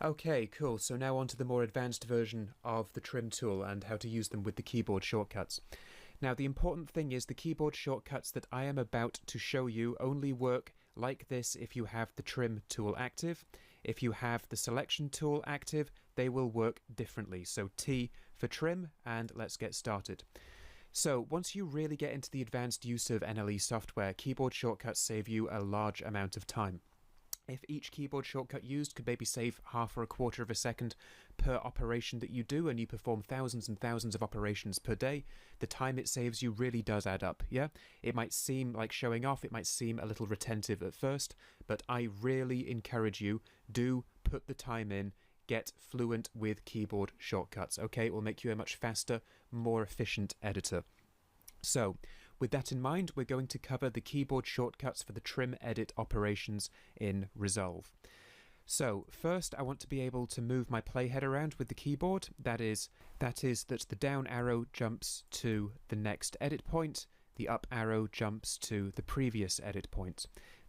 Okay, cool. So now on to the more advanced version of the trim tool and how to use them with the keyboard shortcuts. Now, the important thing is the keyboard shortcuts that I am about to show you only work like this if you have the trim tool active. If you have the selection tool active, they will work differently. So T for trim, and let's get started. So once you really get into the advanced use of NLE software, keyboard shortcuts save you a large amount of time. If each keyboard shortcut used could maybe save half or a quarter of a second per operation that you do, and you perform thousands and thousands of operations per day, the time it saves you really does add up, yeah? It might seem like showing off, it might seem a little retentive at first, but I really encourage you, do put the time in, get fluent with keyboard shortcuts, okay? It will make you a much faster, more efficient editor. So, with that in mind, we're going to cover the keyboard shortcuts for the trim edit operations in Resolve. So, first I want to be able to move my playhead around with the keyboard. That is that the down arrow jumps to the next edit point, the up arrow jumps to the previous edit point.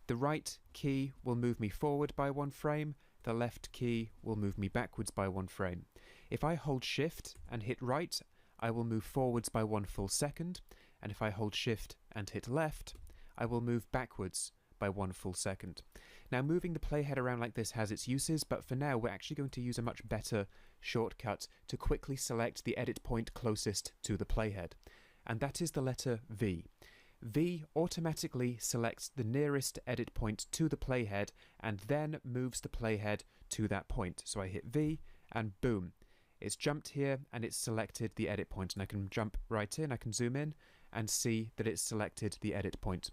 The right key will move me forward by 1 frame, the left key will move me backwards by 1 frame. If I hold Shift and hit right, I will move forwards by 1 full second, and if I hold Shift and hit left, I will move backwards by 1 full second. Now, moving the playhead around like this has its uses, but for now we're actually going to use a much better shortcut to quickly select the edit point closest to the playhead, and that is the letter V. V automatically selects the nearest edit point to the playhead and then moves the playhead to that point. So I hit V and boom. It's jumped here and it's selected the edit point, and I can jump right in, I can zoom in and see that it's selected the edit point.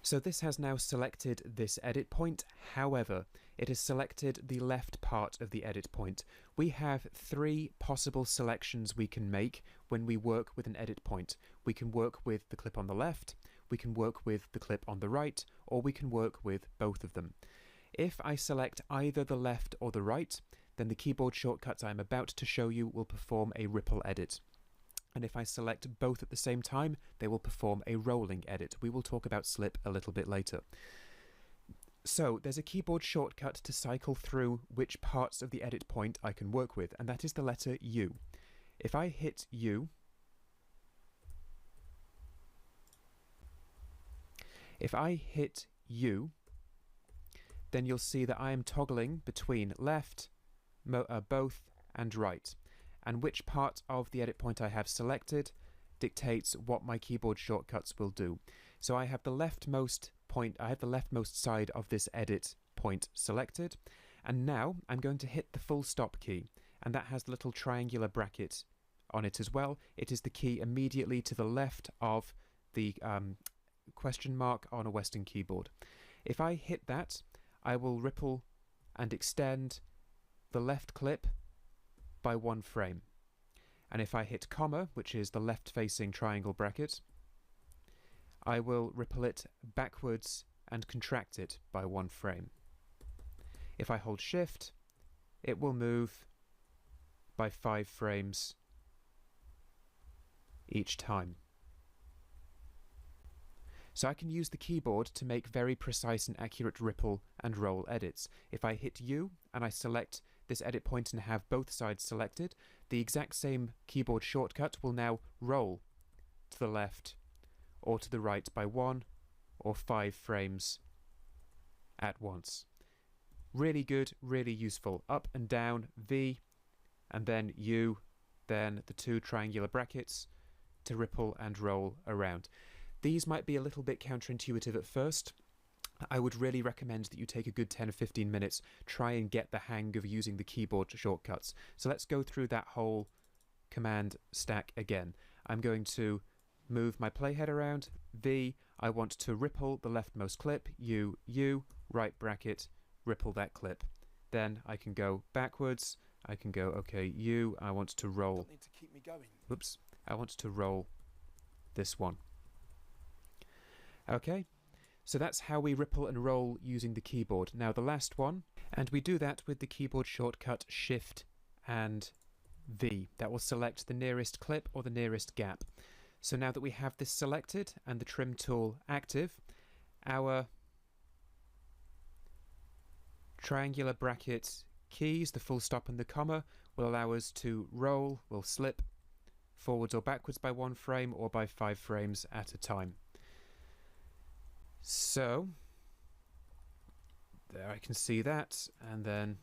So this has now selected this edit point, however, it has selected the left part of the edit point. We have 3 possible selections we can make when we work with an edit point. We can work with the clip on the left, we can work with the clip on the right, or we can work with both of them. If I select either the left or the right, then the keyboard shortcuts I'm about to show you will perform a ripple edit. And if I select both at the same time, they will perform a rolling edit. We will talk about slip a little bit later. So there's a keyboard shortcut to cycle through which parts of the edit point I can work with, and that is the letter U. If I hit U, then you'll see that I am toggling between left, both, and right. And which part of the edit point I have selected dictates what my keyboard shortcuts will do. So I have the leftmost side of this edit point selected, and now I'm going to hit the full stop key, and that has the little triangular bracket on it as well. It is the key immediately to the left of the question mark on a Western keyboard. If I hit that, I will ripple and extend the left clip by 1 frame. And if I hit comma, which is the left-facing triangle bracket, I will ripple it backwards and contract it by 1 frame. If I hold Shift, it will move by 5 frames each time. So I can use the keyboard to make very precise and accurate ripple and roll edits. If I hit U and I select this edit point and have both sides selected, the exact same keyboard shortcut will now roll to the left or to the right by 1 or 5 frames at once. Really good, really useful. Up and down, V, and then U, then the 2 triangular brackets to ripple and roll around. These might be a little bit counterintuitive at first. I would really recommend that you take a good 10 or 15 minutes, try and get the hang of using the keyboard shortcuts. So let's go through that whole command stack again. I'm going to move my playhead around, V, I want to ripple the leftmost clip, U, right bracket, ripple that clip. Then I can go backwards, I can go, okay, U, I want to roll. Don't need to keep me going. Oops, I want to roll this one. Okay, so that's how we ripple and roll using the keyboard. Now the last one, and we do that with the keyboard shortcut Shift and V. That will select the nearest clip or the nearest gap. So now that we have this selected and the trim tool active, our triangular bracket keys, the full stop and the comma, will allow us to roll, will slip forwards or backwards by 1 frame or by 5 frames at a time. So there I can see that, and then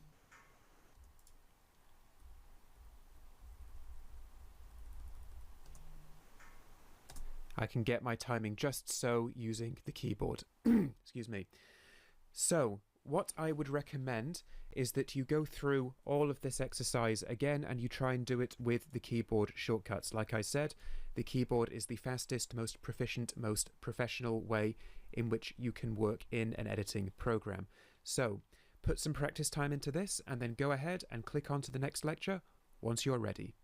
I can get my timing just so using the keyboard. Excuse me. So what I would recommend is that you go through all of this exercise again and you try and do it with the keyboard shortcuts. Like I said, the keyboard is the fastest, most proficient, most professional way in which you can work in an editing program. So put some practice time into this and then go ahead and click on to the next lecture once you're ready.